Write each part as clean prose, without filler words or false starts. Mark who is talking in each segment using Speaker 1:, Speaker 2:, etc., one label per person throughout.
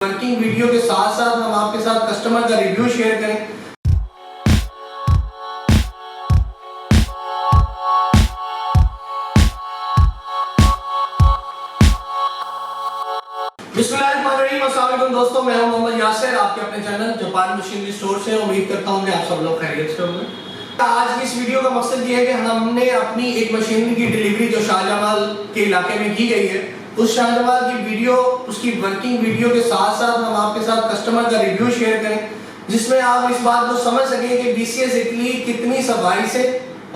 Speaker 1: Working video के साथ साथ हम आपके साथ कस्टमर का रिव्यू शेयर करें। बिस्मिल्लाहिर्रहमानिर्रहीम, अस्सलाम वालेकुम दोस्तों, मैं हूं मोहम्मद यासिर, आपके अपने चैनल जापान मशीनरी स्टोर से। उम्मीद करता हूं कि आप सब लोग खैरियत से होंगे। आज की इस वीडियो का मकसद ये है कि हमने अपनी एक मशीनरी की डिलीवरी जो शाहजमाल के इलाके में की गई है, उस शाहजमाल की वीडियो, उसकी वर्किंग वीडियो के साथ साथ हम आपके साथ कस्टमर का रिव्यू शेयर करें, जिसमें आप इस बात को समझ सकें कि BCS इटली कितनी सफाई से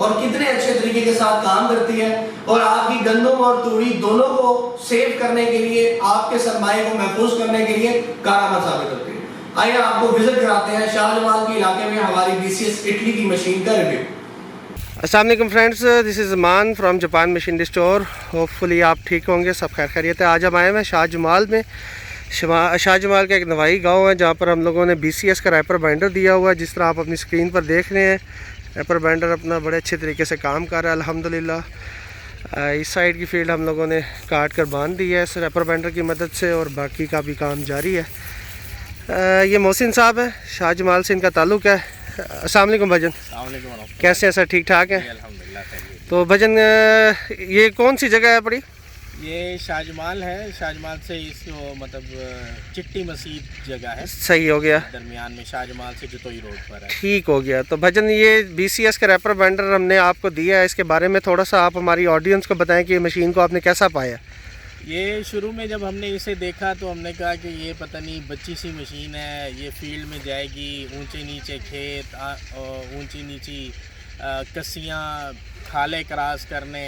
Speaker 1: और कितने अच्छे तरीके के साथ काम करती है और आपकी गंदम और तूड़ी दोनों को सेव करने के लिए, आपके सरमाए को महफूज करने के लिए कारगर साबित होती है। आइए आपको विजिट कराते हैं शाहजमाल के इलाके में हमारी BCS इटली की मशीन का रिव्यू।
Speaker 2: अस्सलाम वालेकुम फ्रेंड्स, दिस इज़ मान from Japan machinery store. Hopefully आप ठीक होंगे, सब खैर खैरियत है। आज हम आए हैं शाहजमाल में। शाहजमाल का एक नवाई गांव है जहां पर हम लोगों ने BCS का रैपर बाइंडर दिया हुआ है। जिस तरह आप अपनी स्क्रीन पर देख रहे हैं, रैपर बाइंडर अपना बड़े अच्छे तरीके से काम कर रहा है अल्हम्दुलिल्लाह। इस साइड की फील्ड हम लोगों ने काट कर बांध दी है इस रैपर बाइंडर की मदद से, और बाकी का भी काम जारी है। ये मोहसिन साहब है, शाहजमाल से इनका ताल्लुक़ है। अस्सलाम वालेकुम भजन, कैसे हैं सर? ठीक ठाक है
Speaker 3: अल्हम्दुलिल्लाह।
Speaker 2: तो भजन, ये कौन सी जगह है पड़ी?
Speaker 3: ये शाहजमाल है। शाहजमाल से इसको मतलब चिट्टी मसीद जगह है,
Speaker 2: सही हो गया,
Speaker 3: दरमियान में शाहजमाल से जतोई रोड पर है।
Speaker 2: ठीक हो गया। तो भजन, ये BCS का रैपर बाइंडर हमने आपको दिया है, इसके बारे में थोड़ा सा आप हमारी ऑडियंस को बताएं कि ये मशीन को आपने कैसा पाया?
Speaker 3: ये शुरू में जब हमने इसे देखा तो हमने कहा कि ये पता नहीं बच्ची सी मशीन है, ये फील्ड में जाएगी, ऊंचे नीचे खेत, ऊंची नीची कस्सियाँ, खाले क्रॉस करने,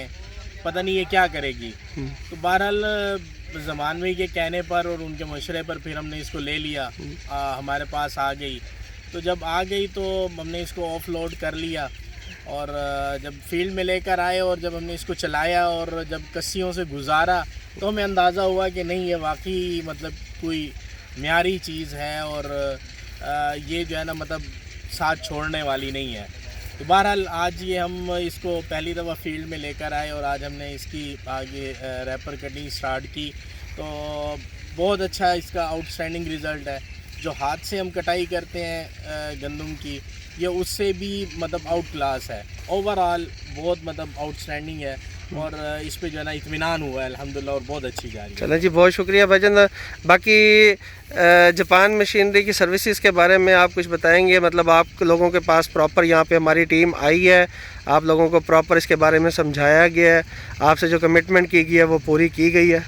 Speaker 3: पता नहीं ये क्या करेगी। तो बहरहाल ज़मान में के कहने पर और उनके मशवरे पर फिर हमने इसको ले लिया। हमारे पास आ गई, तो जब आ गई तो हमने इसको ऑफ लोड कर लिया, और जब फील्ड में लेकर आए और जब हमने इसको चलाया और जब कस्सियों से गुजारा तो हमें अंदाज़ा हुआ कि नहीं, ये वाकई मतलब कोई म्यारी चीज़ है और ये जो है ना मतलब साथ छोड़ने वाली नहीं है। तो बहरहाल आज ये हम इसको पहली दफ़ा फील्ड में लेकर आए और आज हमने इसकी आगे रैपर कटिंग स्टार्ट की। तो बहुत अच्छा इसका आउटस्टैंडिंग रिज़ल्ट है। जो हाथ से हम कटाई करते हैं गंदम की, ये उससे भी मतलब आउट क्लास है। ओवरऑल बहुत मतलब आउटस्टैंडिंग है और इस पे जो है ना इत्मीनान हुआ है अल्हम्दुलिल्लाह, और बहुत अच्छी जा रही है।
Speaker 2: चलें जी, बहुत शुक्रिया भजन। बाकी जापान मशीनरी की सर्विसेज के बारे में आप कुछ बताएंगे? मतलब आप लोगों के पास प्रॉपर यहाँ पे हमारी टीम आई है, आप लोगों को प्रॉपर इसके बारे में समझाया गया है, आपसे जो कमिटमेंट की गई है वो पूरी की गई है?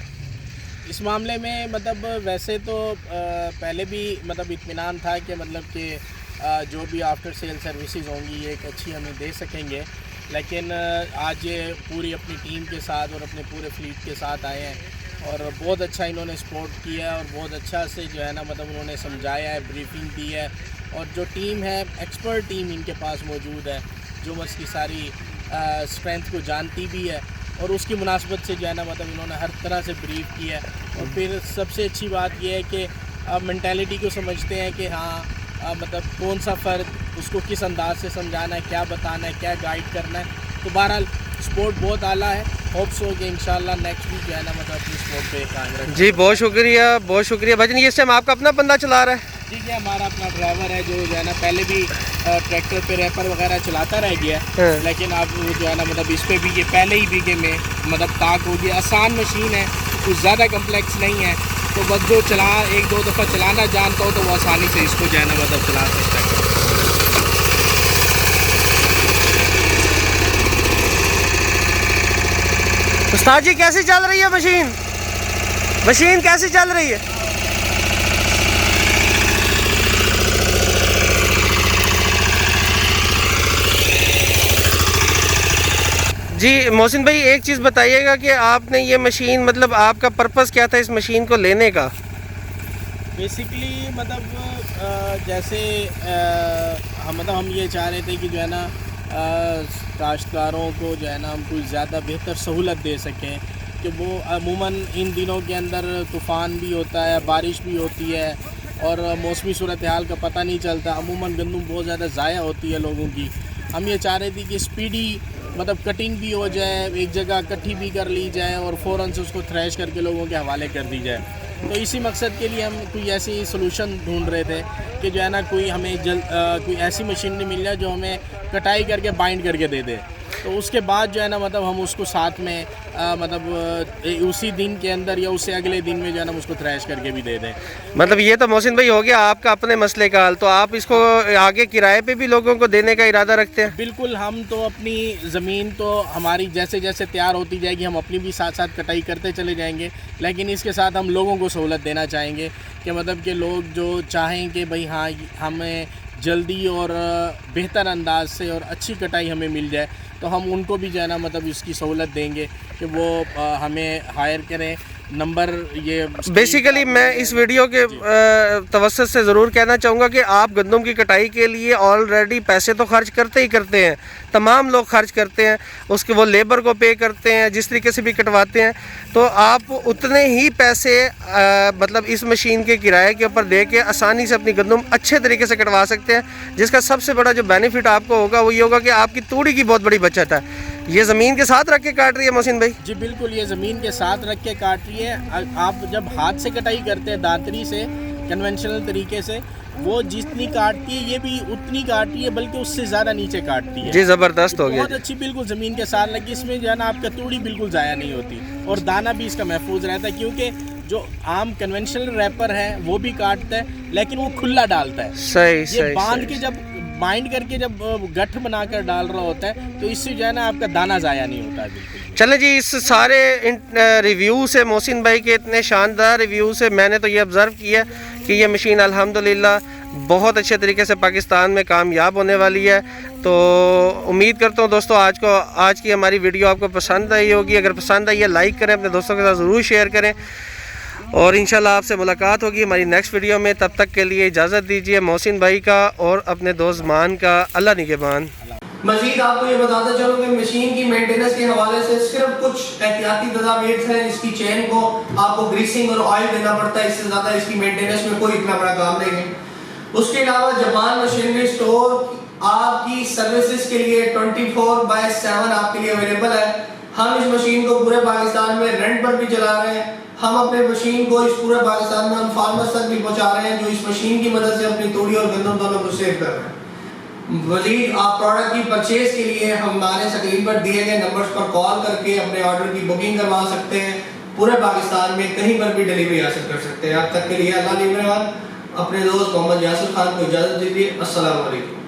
Speaker 3: इस मामले में मतलब वैसे तो पहले भी मतलब इत्मीनान था कि मतलब कि जो भी आफ्टर सेल सर्विसेज होंगी ये एक अच्छी हमें दे सकेंगे, लेकिन आज ये पूरी अपनी टीम के साथ और अपने पूरे फ्लीट के साथ आए हैं और बहुत अच्छा इन्होंने सपोर्ट किया है और बहुत अच्छा से जो है ना मतलब उन्होंने समझाया है, ब्रीफिंग दी है। और जो टीम है, एक्सपर्ट टीम इनके पास मौजूद है जो उसकी सारी स्ट्रेंथ को जानती भी है, और उसकी मुनासबत से जो है ना मतलब इन्होंने हर तरह से ब्रीफ किया है। और फिर सबसे अच्छी बात यह है कि अब मेंटालिटी को समझते हैं कि हाँ मतलब कौन सा फ़र्द उसको किस अंदाज से समझाना है, क्या बताना है, क्या गाइड करना है। तो बहरहाल स्पोर्ट बहुत आला है। होप्स हो कि इंशाल्लाह नेक्स्ट वीक जो है ना मतलब अपनी स्पोर्ट पे कायम रखें।
Speaker 2: जी बहुत शुक्रिया, बहुत शुक्रिया भजन। ये इस टाइम आपका अपना बंदा चला रहा है?
Speaker 3: ठीक है, हमारा अपना ड्राइवर है जो है ना पहले भी ट्रैक्टर पे रैपर वगैरह चलाता रह गया है, लेकिन अब वो जो है ना मतलब इस पर भी ये पहले ही बीघे में मतलब ताक हो गया। आसान मशीन है, कुछ ज़्यादा कम्प्लेक्स नहीं है, तो बस जो चला एक दो दफ़ा चलाना जानता हो तो वो आसानी से इसको जो है ना मतलब चला सकता है।
Speaker 2: उस्ताद जी कैसी चल रही है मशीन? मशीन कैसी चल रही है? जी मोहसिन भाई, एक चीज़ बताइएगा कि आपने ये मशीन, मतलब आपका पर्पस क्या था इस मशीन को लेने का?
Speaker 3: बेसिकली मतलब जैसे हम ये चाह रहे थे कि जो है ना काश्तकारों को जो है ना हम कुछ ज़्यादा बेहतर सहूलत दे सकें, कि वो अमूमन इन दिनों के अंदर तूफ़ान भी होता है, बारिश भी होती है और मौसमी सूरत हाल का पता नहीं चलता। अमूमन गंदम बहुत ज़्यादा ज़ाया होती है लोगों की। हम ये चाह रहे थे कि स्पीडी मतलब कटिंग भी हो जाए, एक जगह इकट्ठी भी कर ली जाए और फ़ौरन से उसको थ्रेश करके लोगों के हवाले कर दी जाए। तो इसी मकसद के लिए हम कोई ऐसी सलूशन ढूंढ रहे थे कि जो है ना कोई हमें कोई ऐसी मशीनरी मिल जाए जो हमें कटाई करके बाइंड करके दे दे। तो उसके बाद जो है ना मतलब हम उसको साथ में उसी दिन के अंदर या उससे अगले दिन में जो है ना उसको थ्रैश करके भी दे दें।
Speaker 2: मतलब ये तो मोहसिन भाई हो गया आपका अपने मसले का हल, तो आप इसको आगे किराए पे भी लोगों को देने का इरादा रखते हैं?
Speaker 3: बिल्कुल, हम तो अपनी ज़मीन तो हमारी जैसे जैसे तैयार होती जाएगी हम अपनी भी साथ साथ कटाई करते चले जाएंगे, लेकिन इसके साथ हम लोगों को सहूलत देना चाहेंगे कि मतलब कि लोग जो चाहें कि भाई हाँ हमें जल्दी और बेहतर अंदाज से और अच्छी कटाई हमें मिल जाए, तो हम उनको भी जो है ना मतलब इसकी सहूलत देंगे कि वो हमें हायर करें। नंबर ये
Speaker 2: बेसिकली मैं इस वीडियो के तवज्जुह से ज़रूर कहना चाहूँगा कि आप गंदम की कटाई के लिए ऑलरेडी पैसे तो खर्च करते ही करते हैं, तमाम लोग खर्च करते हैं, उसके वो लेबर को पे करते हैं, जिस तरीके से भी कटवाते हैं, तो आप उतने ही पैसे मतलब इस मशीन के किराए के ऊपर दे के आसानी से अपनी गंदम अच्छे तरीके से कटवा सकते हैं, जिसका सबसे बड़ा जो बेनिफिट आपको होगा वो ये होगा कि आपकी तूड़ी की बहुत बड़ी बचत है। ये ज़मीन के साथ रख के काट रही है मोहसिन भाई?
Speaker 3: जी बिल्कुल, ये ज़मीन के साथ रख के काट रही है। आप जब हाथ से कटाई करते हैं दातरी से कन्वेंशनल तरीके से, वो जितनी काटती है ये भी उतनी काटती है, बल्कि उससे ज़्यादा नीचे काटती है।
Speaker 2: जी ज़बरदस्त हो गया,
Speaker 3: बहुत अच्छी बिल्कुल ज़मीन के साथ लगी। इसमें जो है ना आपका तूड़ी बिल्कुल ज़ाया नहीं होती और दाना भी इसका महफूज रहता है, क्योंकि जो आम कन्वेंशनल रैपर है वो भी काटता है लेकिन वो खुला डालता है।
Speaker 2: सही
Speaker 3: ये
Speaker 2: सही
Speaker 3: बांध के जब बाइंड करके जब गठ बनाकर डाल रहा होता है तो इससे जो है ना आपका दाना ज़ाया नहीं होता है बिल्कुल।
Speaker 2: चले जी, इस सारे रिव्यू से, मोहसिन भाई के इतने शानदार रिव्यू से मैंने तो ये ऑब्ज़र्व किया कि ये मशीन अल्हम्दुलिल्लाह बहुत अच्छे तरीके से पाकिस्तान में कामयाब होने वाली है। तो उम्मीद करता हूँ दोस्तों आज की हमारी वीडियो आपको पसंद आई होगी। अगर पसंद आई है लाइक करें, अपने दोस्तों के साथ ज़रूर शेयर करें और इंशाल्लाह आपसे मुलाकात होगी हमारी नेक्स्ट वीडियो में। तब तक के लिए इजाज़त दीजिए मोहसिन भाई का और अपने दोस्त मान का। अल्लाह निगहबान।
Speaker 1: मजीद आपको ये बताते चलो कि मशीन की मेंटेनेंस के हवाले से सिर्फ कुछ एहतियाती तदाबीर हैं। इसकी चेन को आपको ग्रीसिंग और ऑयल देना पड़ता है, इससे ज़्यादा इसकी मेंटेनेंस में कोई इतना बड़ा काम नहीं है। उसके अलावा जापान मशीनरी स्टोर आपकी सर्विसेज के लिए 24/7 आपके लिए अवेलेबल है। हम इस मशीन को पूरे पाकिस्तान में रेंट पर भी चला रहे हैं। हम अपने मशीन को इस पूरे पाकिस्तान में हम फार्मर्स तक भी पहुंचा रहे हैं जो इस मशीन की मदद से अपनी तूड़ी और गंदम दोनों को सेव कर रहे हैं। मजीद आप प्रोडक्ट की परचेज के लिए हमारे स्क्रीन पर दिए गए नंबर्स पर कॉल करके अपने ऑर्डर की बुकिंग करवा सकते हैं। पूरे पाकिस्तान में कहीं पर भी डिलीवरी हासिल कर सकते हैं। अब तक के लिए अल्लाह निगहबान। अपने दोस्त मोहम्मद यासिर खान को इजाज़त दीजिए। अस्सलाम वालेकुम।